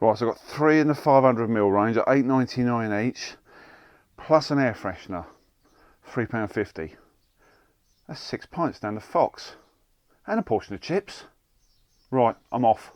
Right, so I've got 3 in the 500ml range at £8.99 each, plus an air freshener, £3.50. That's 6 pints down the Fox. And a portion of chips. Right, I'm off.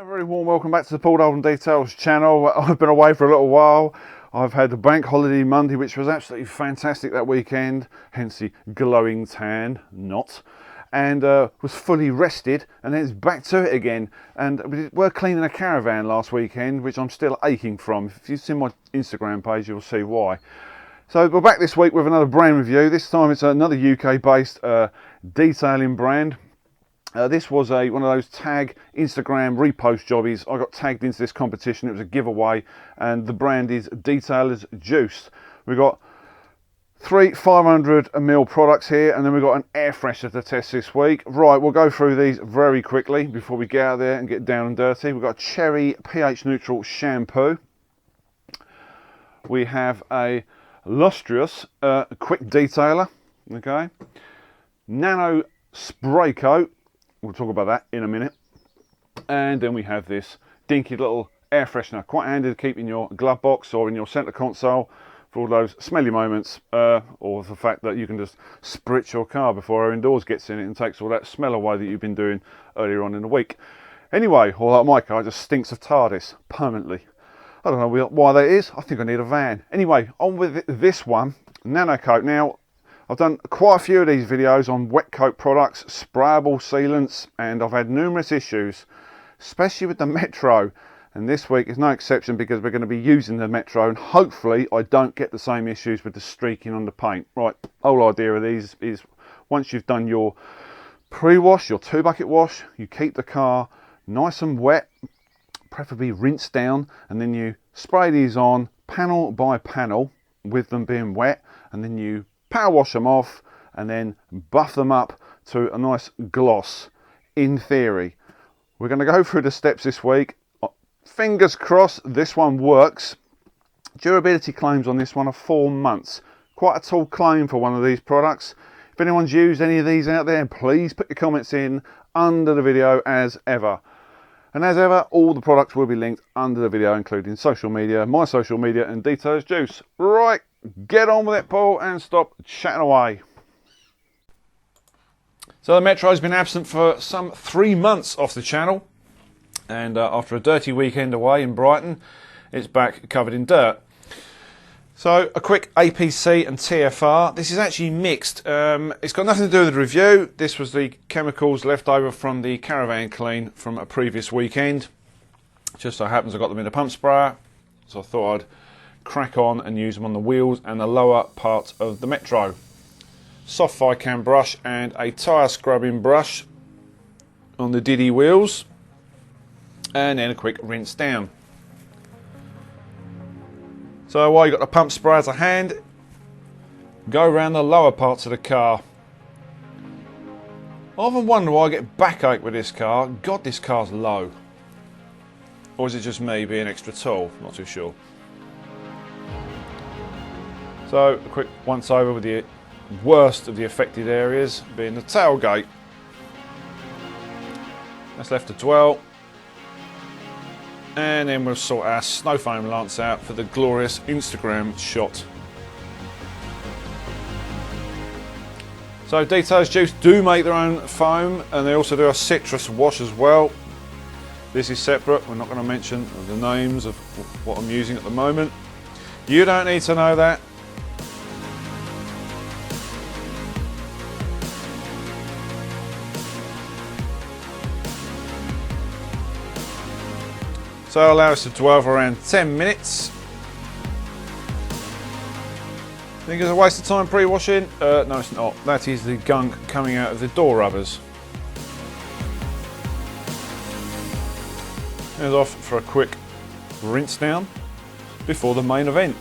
Very warm welcome back to the Paul Dolden Details channel. I've been away for a little while. I've had the bank holiday Monday, which was absolutely fantastic that weekend, hence the glowing tan, and was fully rested, and then it's back to it again. And we were cleaning a caravan last weekend, which I'm still aching from. If you've seen my Instagram page, you'll see why. So we're back this week with another brand review. This time it's another UK based detailing brand. This was one of those tag Instagram repost jobbies. I got tagged into this competition. It was a giveaway, and the brand is Detailer's Juice. We've got 3 500ml products here, and then we've got an air freshener to test this week. Right, we'll go through these very quickly before we get out there and get down and dirty. We've got a cherry pH neutral shampoo. We have a lustrous quick detailer. Okay, Nano spray coat. We'll talk about that in a minute. And then we have this dinky little air freshener, quite handy to keep in your glove box or in your centre console for all those smelly moments, or the fact that you can just spritz your car before our indoors gets in it and takes all that smell away that you've been doing earlier on in the week. Anyway, although my car just stinks of TARDIS permanently. I don't know why that is. I think I need a van. Anyway, on with this one, Nano Coat. Now, I've done quite a few of these videos on wet coat products, sprayable sealants, and I've had numerous issues, especially with the Metro. And this week is no exception, because we're going to be using the Metro, and hopefully I don't get the same issues with the streaking on the paint. Right, whole idea of these is once you've done your pre-wash, your 2-bucket wash, you keep the car nice and wet, preferably rinsed down, and then you spray these on panel by panel with them being wet, and then you power wash them off and then buff them up to a nice gloss. In theory, we're going to go through the steps this week. Fingers crossed this one works. Durability claims on this one are 4 months. Quite a tall claim for one of these products. If anyone's used any of these out there, please put your comments in under the video as ever. And as ever, all the products will be linked under the video, including social media, my social media, and Detailer's Juice. Right, get on with it, Paul, and stop chatting away. So the Metro's been absent for some 3 months off the channel, and after a dirty weekend away in Brighton, it's back covered in dirt. So a quick APC and TFR. This is actually mixed. It's got nothing to do with the review. This was the chemicals left over from the caravan clean from a previous weekend. Just so happens I got them in a pump sprayer, so I thought I'd crack on and use them on the wheels and the lower part of the Metro. Soft Ficam brush and a tyre scrubbing brush on the Diddy wheels, and then a quick rinse down. So while you've got the pump sprayer to hand, go around the lower parts of the car. I often wonder why I get backache with this car. God, this car's low. Or is it just me being extra tall? Not too sure. So a quick once over with the worst of the affected areas being the tailgate. That's left to dwell. And then we'll sort our snow foam lance out for the glorious Instagram shot. So Detailer's Juice do make their own foam, and they also do a citrus wash as well. This is separate. We're not going to mention the names of what I'm using at the moment. You don't need to know that. So allow us to dwell for around 10 minutes, Think it's a waste of time pre-washing? No, it's not. That is the gunk coming out of the door rubbers. There's off for a quick rinse down before the main event.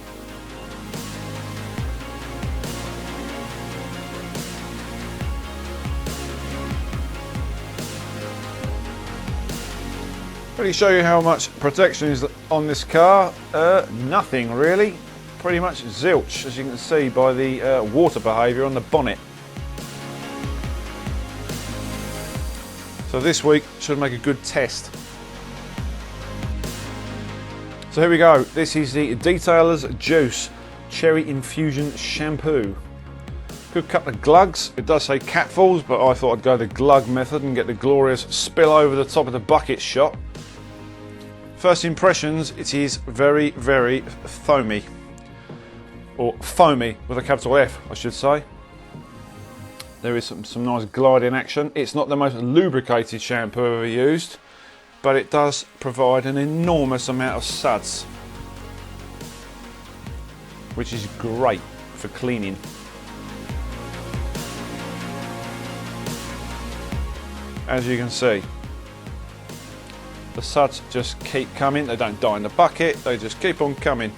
Really show you how much protection is on this car. Nothing really. Pretty much zilch, as you can see by the water behaviour on the bonnet. So this week should make a good test. So here we go. This is the Detailer's Juice Cherry Infusion Shampoo. Good couple of glugs. It does say catfalls, but I thought I'd go the glug method and get the glorious spill over the top of the bucket shot. First impressions, it is very, very foamy. Or foamy with a capital F, I should say. There is some nice gliding action. It's not the most lubricated shampoo I've ever used, but it does provide an enormous amount of suds, which is great for cleaning. As you can see, the suds just keep coming. They don't die in the bucket, they just keep on coming.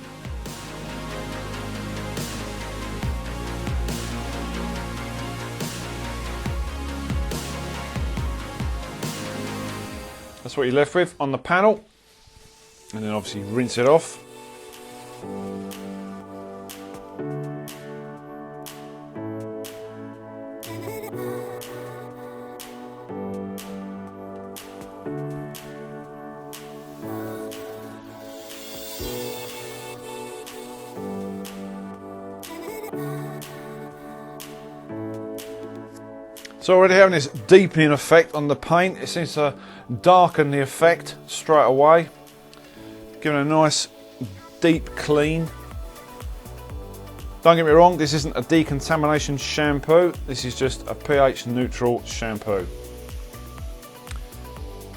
That's what you're left with on the panel, and then obviously rinse it off. It's already having this deepening effect on the paint. It seems to darken the effect straight away, giving a nice deep clean. Don't get me wrong, this isn't a decontamination shampoo, this is just a pH neutral shampoo.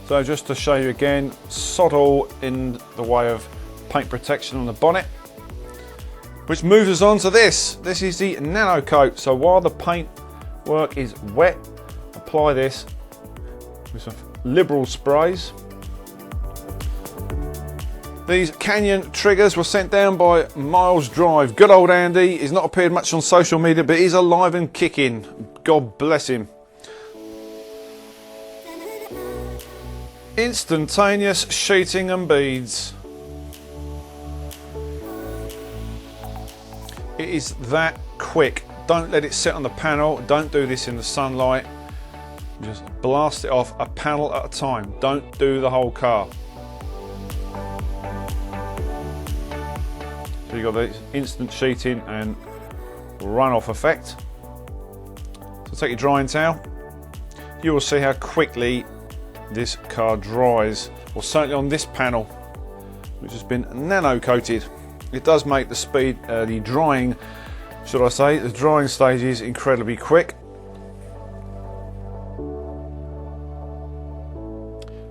So just to show you again, sod all in the way of paint protection on the bonnet, which moves us on to this. This is the Nano coat. So while the paint work is wet, apply this with some liberal sprays. These Canyon triggers were sent down by Miles Drive. Good old Andy. He's not appeared much on social media, but he's alive and kicking. God bless him. Instantaneous sheeting and beads. It is that quick. Don't let it sit on the panel. Don't do this in the sunlight. Just blast it off a panel at a time. Don't do the whole car. So you've got the instant sheeting and runoff effect. So take your drying towel. You will see how quickly this car dries, or certainly on this panel, which has been nano coated. It does make the speed, the drying, should I say, the drying stage is incredibly quick.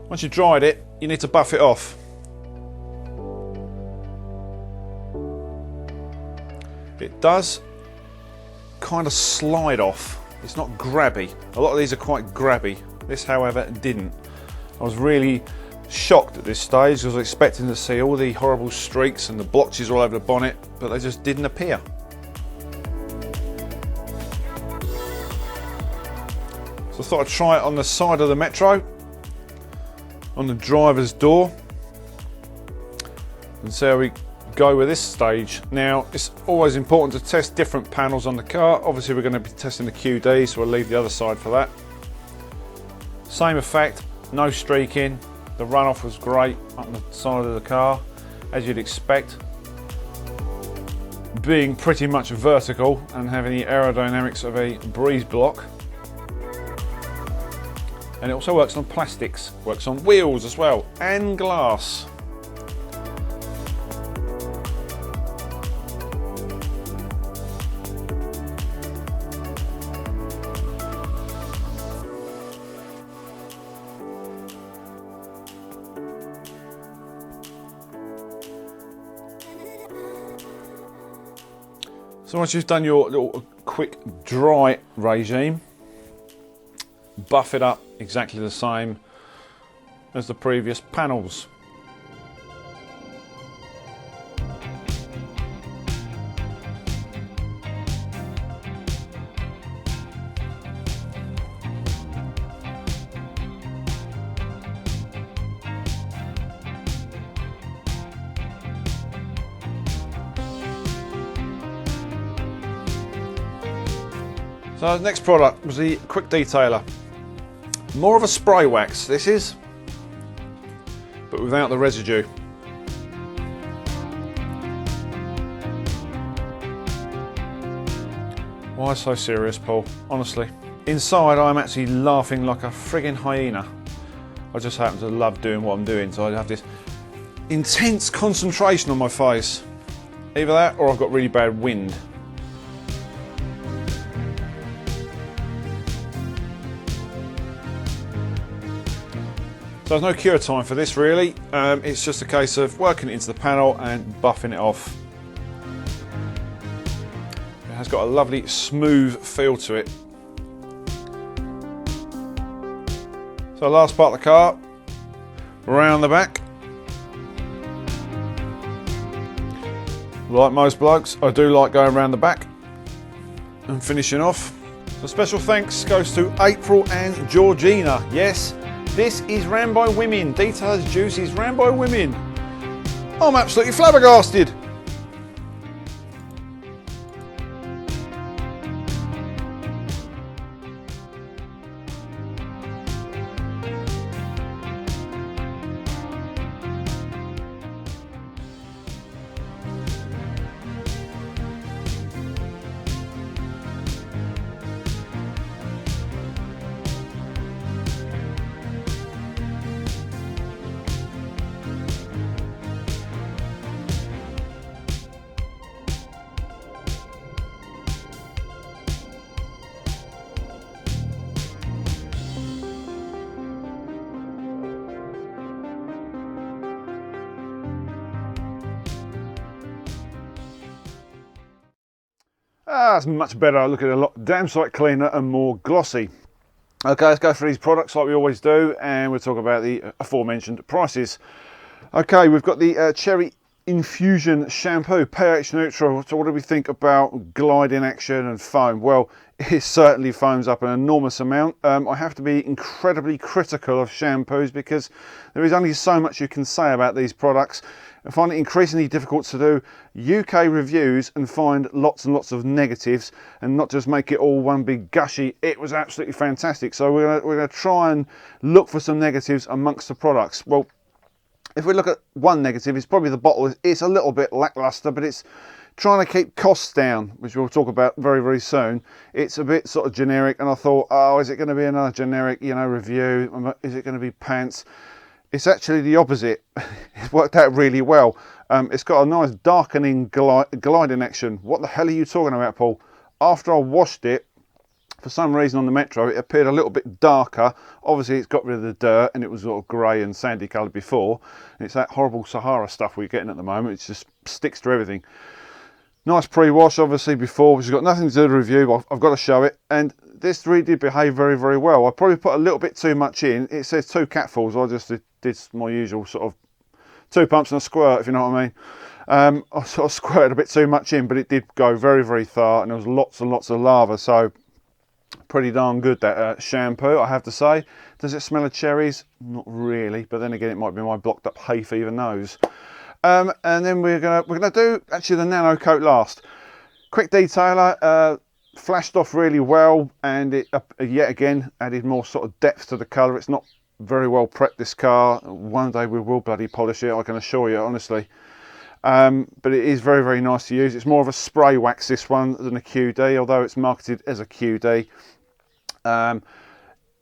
Once you've dried it, you need to buff it off. It does kind of slide off. It's not grabby. A lot of these are quite grabby. This, however, didn't. I was really shocked at this stage. I was expecting to see all the horrible streaks and the blotches all over the bonnet, but they just didn't appear. So I thought I'd try it on the side of the Metro, on the driver's door, and see how we go with this stage. Now, it's always important to test different panels on the car. Obviously we're going to be testing the QD, so we'll leave the other side for that. Same effect, no streaking. The runoff was great on the side of the car, as you'd expect, being pretty much vertical and having the aerodynamics of a breeze block. And it also works on plastics, works on wheels as well, and glass. So once you've done your little quick dry regime, buff it up exactly the same as the previous panels. So the next product was the quick detailer. More of a spray wax this is, but without the residue. Why so serious, Paul? Honestly. Inside I'm actually laughing like a friggin' hyena. I just happen to love doing what I'm doing, so I have this intense concentration on my face. Either that or I've got really bad wind. So there's no cure time for this really, it's just a case of working it into the panel and buffing it off. It has got a lovely smooth feel to it. So last part of the car, round the back. Like most blokes, I do like going around the back and finishing off. So special thanks goes to April and Georgina. Yes, this is ran by women. Detailers Juice is ran by women. I'm absolutely flabbergasted. That's much better. I look at it a lot damn sight cleaner and more glossy. Okay, let's go through these products like we always do, and we'll talk about the aforementioned prices. Okay, we've got the Cherry Infusion Shampoo, pH neutral. So what do we think about gliding action and foam? Well, it certainly foams up an enormous amount. I have to be incredibly critical of shampoos because there is only so much you can say about these products. I find it increasingly difficult to do UK reviews and find lots and lots of negatives and not just make it all one big gushy. It was absolutely fantastic. So we're gonna try and look for some negatives amongst the products. Well, if we look at one negative, it's probably the bottle. It's a little bit lackluster, but it's trying to keep costs down, which we'll talk about very, very soon. It's a bit sort of generic, and I thought, oh, is it going to be another generic, review? Is it going to be pants? It's actually the opposite. It's worked out really well. It's got a nice darkening gliding action. What the hell are you talking about, Paul? After I washed it, for some reason on the Metro, it appeared a little bit darker. Obviously, it's got rid of the dirt, and it was sort of grey and sandy coloured before. And it's that horrible Sahara stuff we're getting at the moment. It just sticks to everything. Nice pre-wash, obviously, before, which has got nothing to do with the review, but I've got to show it. And this really did behave very, very well. I probably put a little bit too much in. It says 2 capfuls. I just did my usual sort of 2 pumps and a squirt, if you know what I mean. I sort of squirted a bit too much in, but it did go very, very far, and there was lots and lots of lava. So pretty darn good, that shampoo, I have to say. Does it smell of cherries? Not really, but then again, it might be my blocked up hay fever nose. And then we're gonna do actually the Nano coat last. Quick detailer, flashed off really well, and it yet again added more sort of depth to the colour. It's not very well prepped, this car. One day we will bloody polish it, I can assure you, honestly. But it is very, very nice to use. It's more of a spray wax, this one, than a QD, although it's marketed as a QD.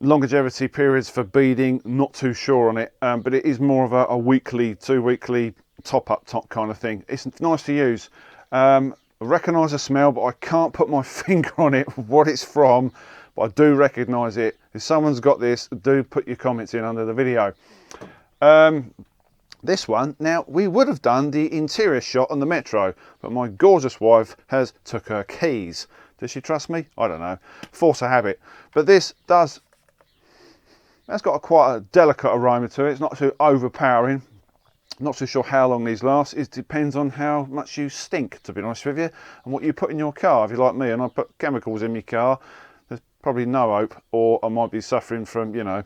Longevity periods for beading, not too sure on it, but it is more of a weekly, 2 weekly top kind of thing. It's nice to use. I recognise the smell, but I can't put my finger on it, what it's from, but I do recognise it. If someone's got this, do put your comments in under the video. The this one. Now, we would have done the interior shot on the Metro, but my gorgeous wife has took her keys. Does she trust me? I don't know. Force of habit. But this does, that's got quite a delicate aroma to it. It's not too overpowering. Not too sure how long these last. It depends on how much you stink, to be honest with you, and what you put in your car. If you're like me and I put chemicals in my car, there's probably no hope, or I might be suffering from, you know,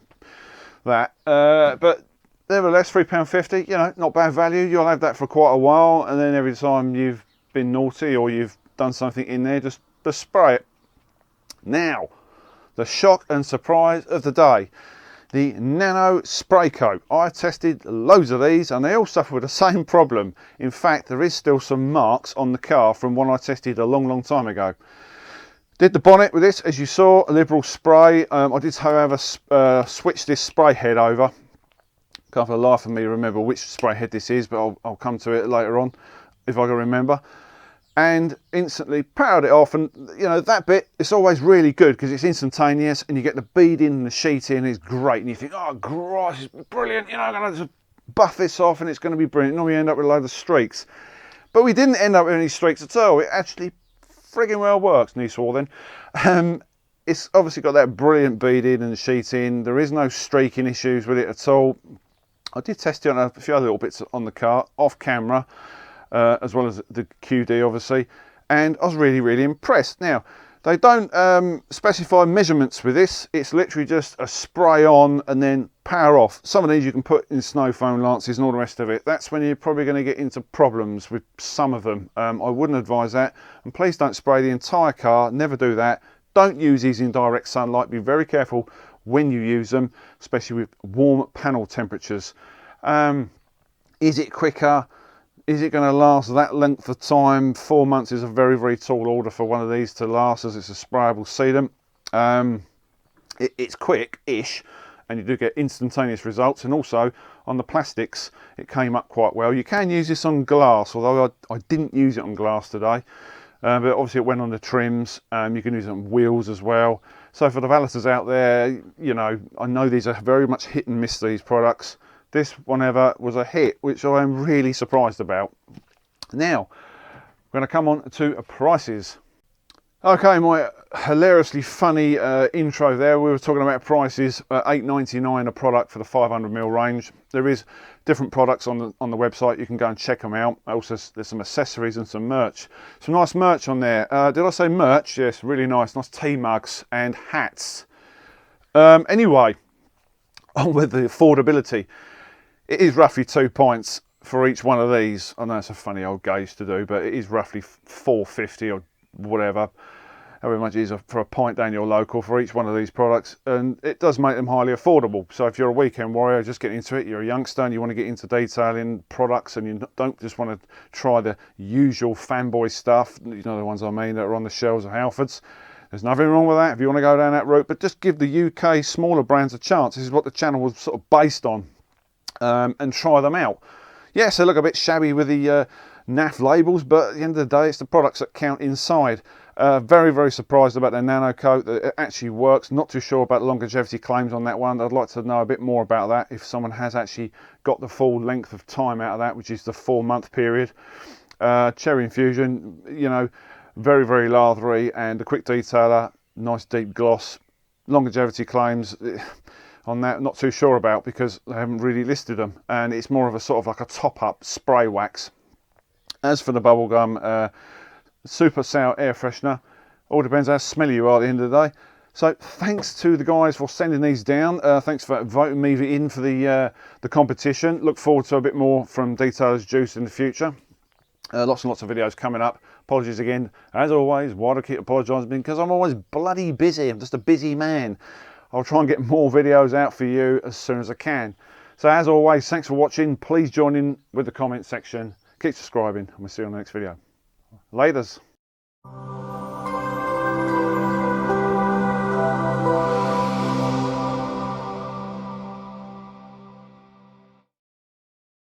that. But nevertheless, £3.50, you know, not bad value. You'll have that for quite a while, and then every time you've been naughty or you've done something in there, just spray it. Now, the shock and surprise of the day. The Nano spray coat. I tested loads of these and they all suffer with the same problem. In fact, there is still some marks on the car from one I tested a long time ago. Did the bonnet with this, as you saw, a liberal spray. I did, however, switch this spray head over. Can't for the life of me remember which spray head this is, but I'll come to it later on if I can remember. And instantly powdered it off, and you know, that bit, it's always really good because it's instantaneous and you get the bead in and the sheet in. It's great, and you think, oh gosh, it's brilliant, you know, I'm going to just buff this off and it's going to be brilliant. Normally you end up with a load of streaks, but we didn't end up with any streaks at all. It actually frigging well works, and you saw then. It's obviously got that brilliant bead in and sheet in. There is no streaking issues with it at all. I did test it on a few other little bits on the car off camera, as well as the QD obviously, and I was really impressed. Now, they don't specify measurements with this. It's literally just a spray on and then power off. Some of these you can put in snow foam lances and all the rest of it. That's when you're probably going to get into problems with some of them. I wouldn't advise that, and please don't spray the entire car. Never do that. Don't use these in direct sunlight. Be very careful when you use them, especially with warm panel temperatures. Is it quicker? Is it going to last that length of time? 4 months is a very tall order for one of these to last, as it's a sprayable sealant. It's quick-ish, and you do get instantaneous results. And also on the plastics, it came up quite well. You can use this on glass, although I didn't use it on glass today. But obviously it went on the trims. You can use it on wheels as well. So for the valeters out there, you know, I know these are very much hit and miss, these products. This one ever was a hit, which I am really surprised about. Now, we're going to come on to prices. Okay, my hilariously funny intro there. We were talking about prices. $8.99 a product for the 500ml range. There is different products on the website. You can go and check them out. Also, there's some accessories and some merch. Some nice merch on there. Did I say merch? Yes, really nice tea mugs and hats. Anyway, on with the affordability. It is roughly £2 for each one of these. I know it's a funny old gauge to do, but it is roughly $4.50 or whatever, however much it is for a pint down your local for each one of these products, and it does make them highly affordable. So if you're a weekend warrior just getting into it, you're a youngster and you want to get into detailing products, and you don't just want to try the usual fanboy stuff, you know, the ones I mean that are on the shelves of Halfords. There's nothing wrong with that if you want to go down that route, but just give the UK smaller brands a chance. This is what the channel was sort of based on. And try them out. Yes, they look a bit shabby with the naff labels, but at the end of the day, it's the products that count inside. Very surprised about their Nano coat, that it actually works. Not too sure about the longevity claims on that one. I'd like to know a bit more about that, if someone has actually got the full length of time out of that, which is the 4-month period. Cherry infusion, you know, very lathery, and a quick detailer, nice deep gloss. Longevity claims on that, not too sure about, because they haven't really listed them, and it's more of a sort of like a top-up spray wax. As for the bubblegum, super sour air freshener, all depends how smelly you are at the end of the day. So thanks to the guys for sending these down. Thanks for voting me in for the competition. Look forward to a bit more from Detailer's Juice in the future. Lots and lots of videos coming up. Apologies again, as always. Why do I keep apologising? Because I'm always bloody busy. I'm just a busy man. I'll try and get more videos out for you as soon as I can. So as always, thanks for watching. Please join in with the comment section. Keep subscribing, and we'll see you on the next video. Laters.